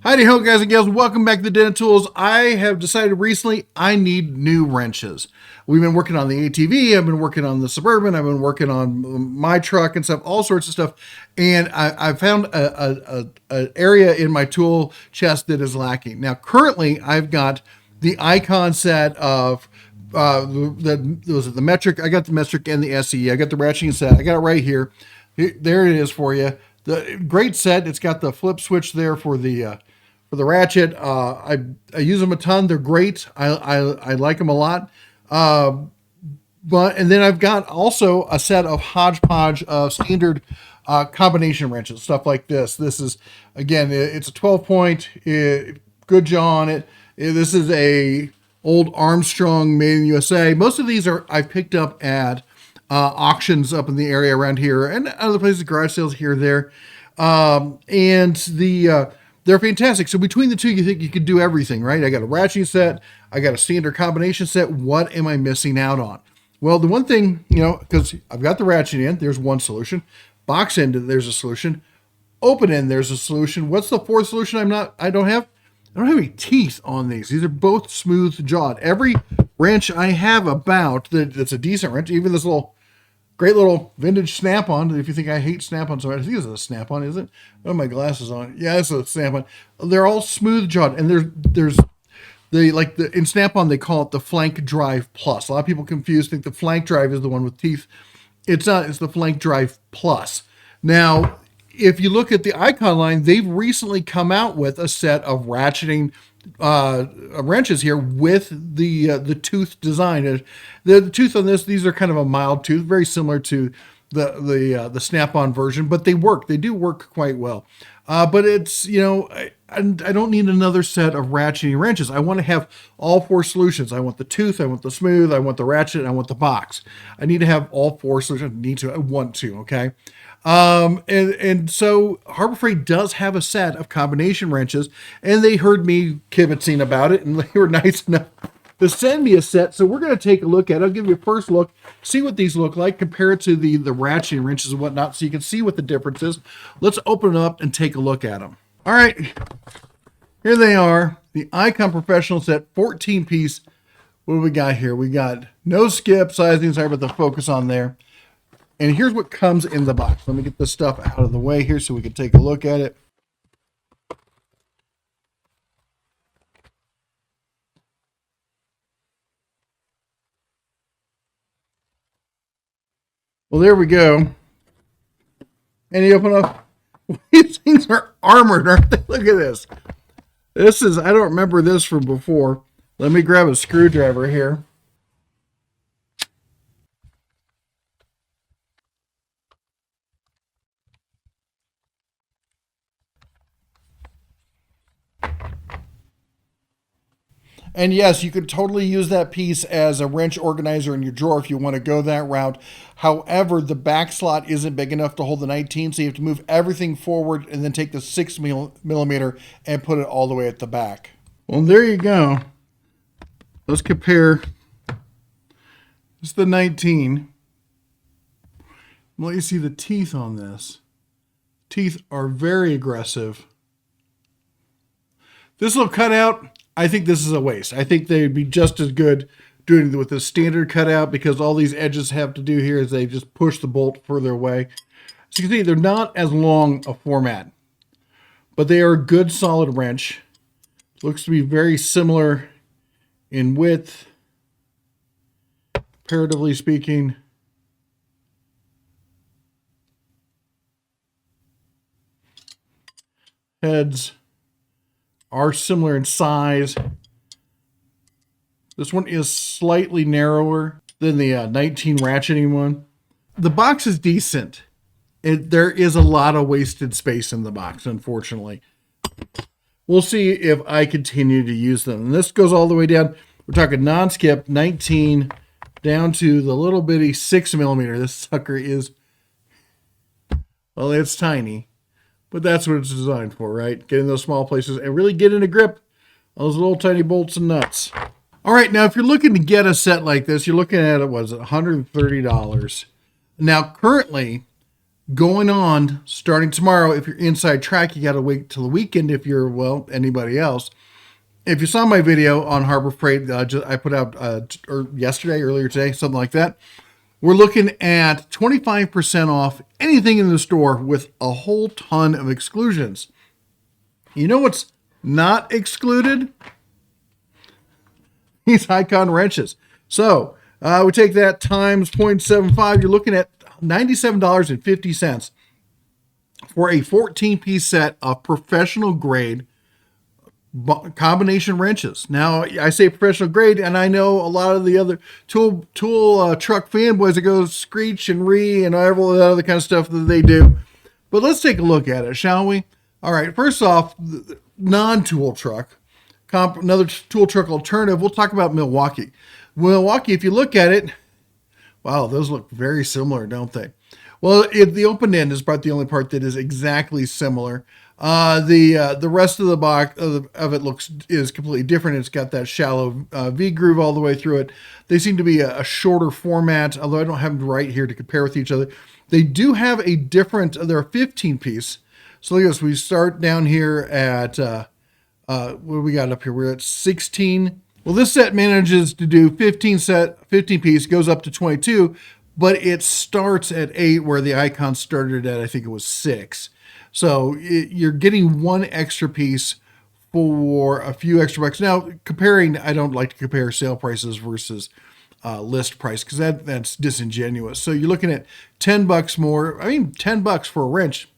Howdy ho, guys and gals. Welcome back to the Den of Tools. I have decided recently I need new wrenches. We've been working on the ATV. I've been working on the Suburban. I've been working on my truck and stuff, all sorts of stuff. And I found an area in my tool chest that is lacking. Now, currently, I've got the Icon set of the metric. I got the metric and the SE. I got the ratcheting set. I got it right here. There it is for you. The great set. It's got the flip switch there for the ratchet. I use them a ton. They're great. I like them a lot. And then I've got also a set of hodgepodge of standard combination wrenches, stuff like this. This is, again, it's a 12 point, good jaw on it. This is a old Armstrong made in USA. Most of these I picked up at auctions up in the area around here and other places, garage sales here and there. They're fantastic. So between the two, you think you could do everything, right? I got a ratcheting set. I got a standard combination set. What am I missing out on? Well, the one thing, because I've got the ratchet end, there's one solution. Box end, there's a solution. Open end, there's a solution. What's the fourth solution I don't have any teeth on these. These are both smooth jawed. Every wrench I have that's a decent wrench, even this great little vintage Snap-on. If you think I hate Snap-on, so I think this is a Snap-on, is it? Oh, my glasses on. Yeah, it's a Snap-on. They're all smooth jawed, and in Snap-on they call it the Flank Drive Plus. A lot of people think the Flank Drive is the one with teeth. It's not. It's the Flank Drive Plus. Now, if you look at the Icon line, they've recently come out with a set of ratcheting wrenches here with the tooth design. The tooth on these are kind of a mild tooth, very similar to the Snap-on version, but they work. They do work quite well. But it's, I don't need another set of ratcheting wrenches. I want to have all four solutions. I want the tooth, I want the smooth, I want the ratchet, and I want the box. I need to have all four solutions. I want to, okay? And so Harbor Freight does have a set of combination wrenches, and they heard me kibitzing about it, and they were nice enough to send me a set. So we're going to take a look at it. I'll give you a first look, see what these look like, compare it to the ratcheting wrenches and whatnot, so you can see what the difference is. Let's open it up and take a look at them. All right, here they are, the Icon Professional Set, 14-piece. What do we got here? We got no skip sizing. Sorry about the focus on there. And here's what comes in the box. Let me get this stuff out of the way here so we can take a look at it. Well, there we go. And you open up. These things are armored, aren't they? Look at this. I don't remember this from before. Let me grab a screwdriver here. And yes, you could totally use that piece as a wrench organizer in your drawer if you want to go that route. However, the back slot isn't big enough to hold the 19, so you have to move everything forward and then take the 6mm and put it all the way at the back. Well, there you go. Let's compare. This is the 19. Let you see the teeth on this. Teeth are very aggressive. This little cutout, I think this is a waste. I think they'd be just as good doing it with the standard cutout, because all these edges have to do here is they just push the bolt further away. So you can see they're not as long a format, but they are a good solid wrench. Looks to be very similar in width, comparatively speaking. Heads are similar in size. This one is slightly narrower than the 19 ratcheting one. The box is decent. There is a lot of wasted space in the box, unfortunately. We'll see if I continue to use them. And this goes all the way down. We're talking non-skip 19 down to the little bitty 6mm. This sucker is, well, it's tiny. But that's what it's designed for, right? Get in those small places and really get in a grip on those little tiny bolts and nuts. All right, now if you're looking to get a set like this, you're looking at, $130. Now, currently, going on starting tomorrow. If you're inside track, you got to wait till the weekend. If you're, well, anybody else. If you saw my video on Harbor Freight, I put out earlier today, something like that. We're looking at 25% off anything in the store with a whole ton of exclusions. You know what's not excluded? These Icon wrenches. So we take that times 0.75. You're looking at $97.50 for a 14-piece set of professional grade combination wrenches. Now, I say professional grade, and I know a lot of the other tool truck fanboys that go screech and and all that other kind of stuff that they do. But let's take a look at it, shall we? All right, first off, non-tool truck, another tool truck alternative, we'll talk about Milwaukee. Milwaukee, if you look at it, wow, those look very similar, don't they? Well, the open end is about the only part that is exactly similar. The rest of the box of it is completely different. It's got that shallow V groove all the way through it. They seem to be a shorter format, although I don't have them right here to compare with each other. They do have a different, they're a 15 piece. So look at this, we start down here at, what do we got up here? We're at 16. Well, this set manages to do 15 piece, goes up to 22, but it starts at 8 where the Icon started at, I think it was 6. So you're getting one extra piece for a few extra bucks. Now, comparing, I don't like to compare sale prices versus list price because that's disingenuous. So you're looking at $10 more. I mean, $10 for a wrench,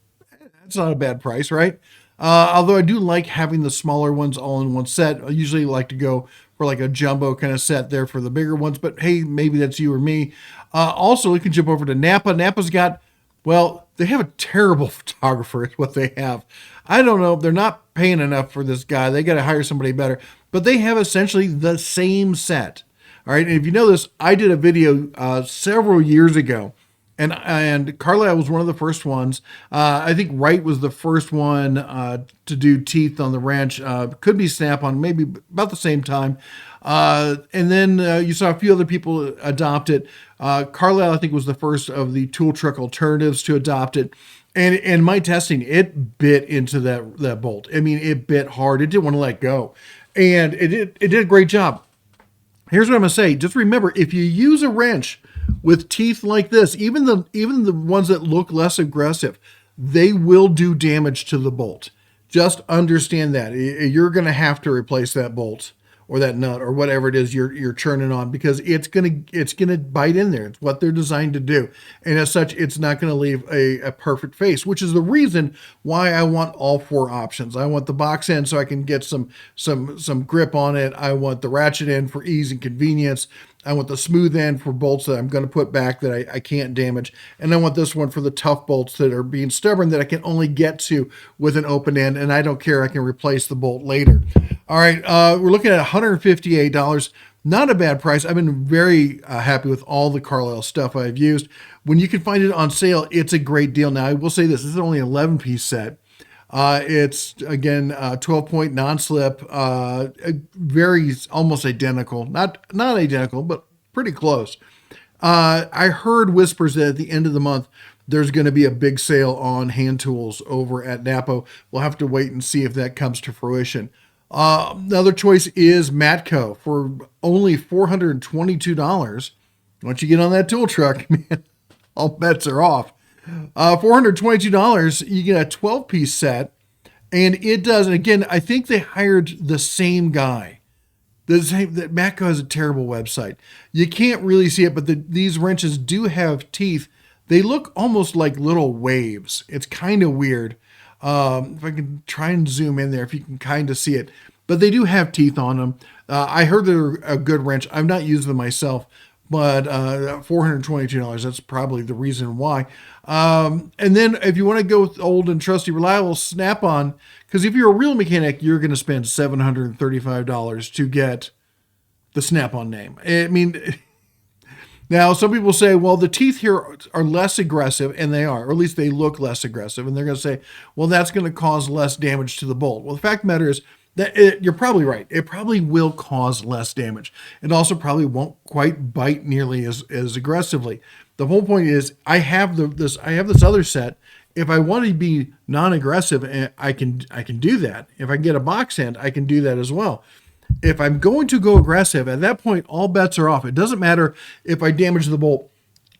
that's not a bad price, right? Although I do like having the smaller ones all in one set. I usually like to go for like a jumbo kind of set there for the bigger ones, but hey, maybe that's you or me. Also, we can jump over to NAPA. NAPA's got, well, they have a terrible photographer is what they have. I don't know. They're not paying enough for this guy. They got to hire somebody better, but they have essentially the same set. All right. And if you know this, I did a video several years ago, and Carlisle was one of the first ones. I think Wright was the first one to do teeth on the wrench. Could be Snap-on, maybe about the same time. And then you saw a few other people adopt it. Carlisle, I think, was the first of the tool truck alternatives to adopt it. And in my testing, it bit into that bolt. I mean, it bit hard. It didn't want to let go. And it did a great job. Here's what I'm going to say. Just remember, if you use a wrench with teeth like this, even the ones that look less aggressive, they will do damage to the bolt. Just understand that. You're going to have to replace that bolt or that nut or whatever it is you're churning on, because it's gonna bite in there. It's what they're designed to do, and as such, it's not going to leave a perfect face. Which is the reason why I want all 4 options. I want the box end so I can get some grip on it. I want the ratchet end for ease and convenience. I want the smooth end for bolts that I'm going to put back that I can't damage. And I want this one for the tough bolts that are being stubborn that I can only get to with an open end. And I don't care. I can replace the bolt later. All right. We're looking at $158. Not a bad price. I've been very happy with all the Carlisle stuff I've used. When you can find it on sale, it's a great deal. Now, I will say this is only an 11-piece set. It's again 12-point non-slip, very almost identical, not identical, but pretty close. I heard whispers that at the end of the month there's going to be a big sale on hand tools over at NAPA. We'll have to wait and see if that comes to fruition. Another choice is Matco for only $422. Once you get on that tool truck, man, all bets are off. $422, you get a 12-piece set, and it does, and again, I think they hired the same guy. That Matco has a terrible website. You can't really see it, but these wrenches do have teeth. They look almost like little waves. It's kind of weird. If I can try and zoom in there, if you can kind of see it. But they do have teeth on them. I heard they're a good wrench. I've not used them myself, but $422, that's probably the reason why. And then if you want to go with old and trusty, reliable Snap-on, because if you're a real mechanic, you're going to spend $735 to get the Snap-on name. I mean, now some people say, well, the teeth here are less aggressive, and they are, or at least they look less aggressive. And they're going to say, well, that's going to cause less damage to the bolt. Well, the fact of the matter is, you're probably right. It probably will cause less damage. It also probably won't quite bite nearly as aggressively. The whole point is I have this other set. If I want to be non-aggressive, I can do that. If I can get a box end, I can do that as well. If I'm going to go aggressive, at that point, all bets are off. It doesn't matter if I damage the bolt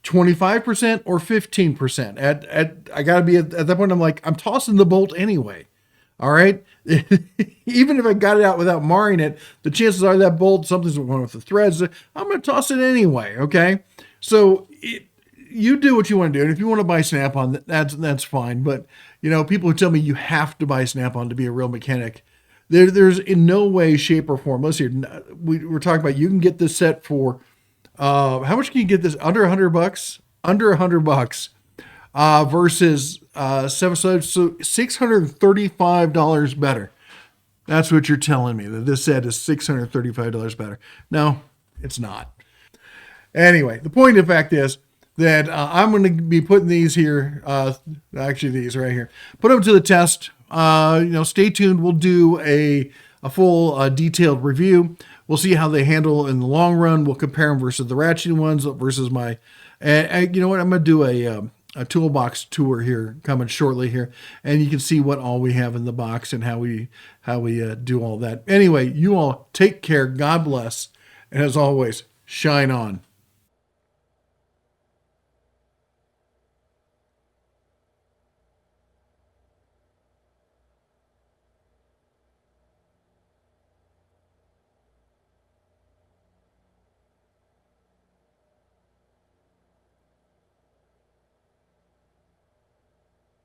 25% or 15%. I got to be at that point, I'm like, I'm tossing the bolt anyway. All right. Even if I got it out without marring it, the chances are that bolt, something's wrong with the threads. I'm going to toss it anyway. Okay. So you do what you want to do. And if you want to buy Snap-on, that's fine. But, people who tell me you have to buy Snap-on to be a real mechanic, there's in no way, shape, or form. Let's see. We're talking about, you can get this set for, how much can you get this? Under $100? Under $100 versus so $635 better. That's what you're telling me, that this set is $635 better. No, it's not. Anyway, the point of the fact is that I'm going to be putting these here, actually these right here, put them to the test. Stay tuned. We'll do a full detailed review. We'll see how they handle in the long run. We'll compare them versus the ratcheting ones versus my, and you know what? I'm going to do a toolbox tour here coming shortly here, and you can see what all we have in the box and how we do all that. Anyway, you all take care. God bless. And as always, shine on.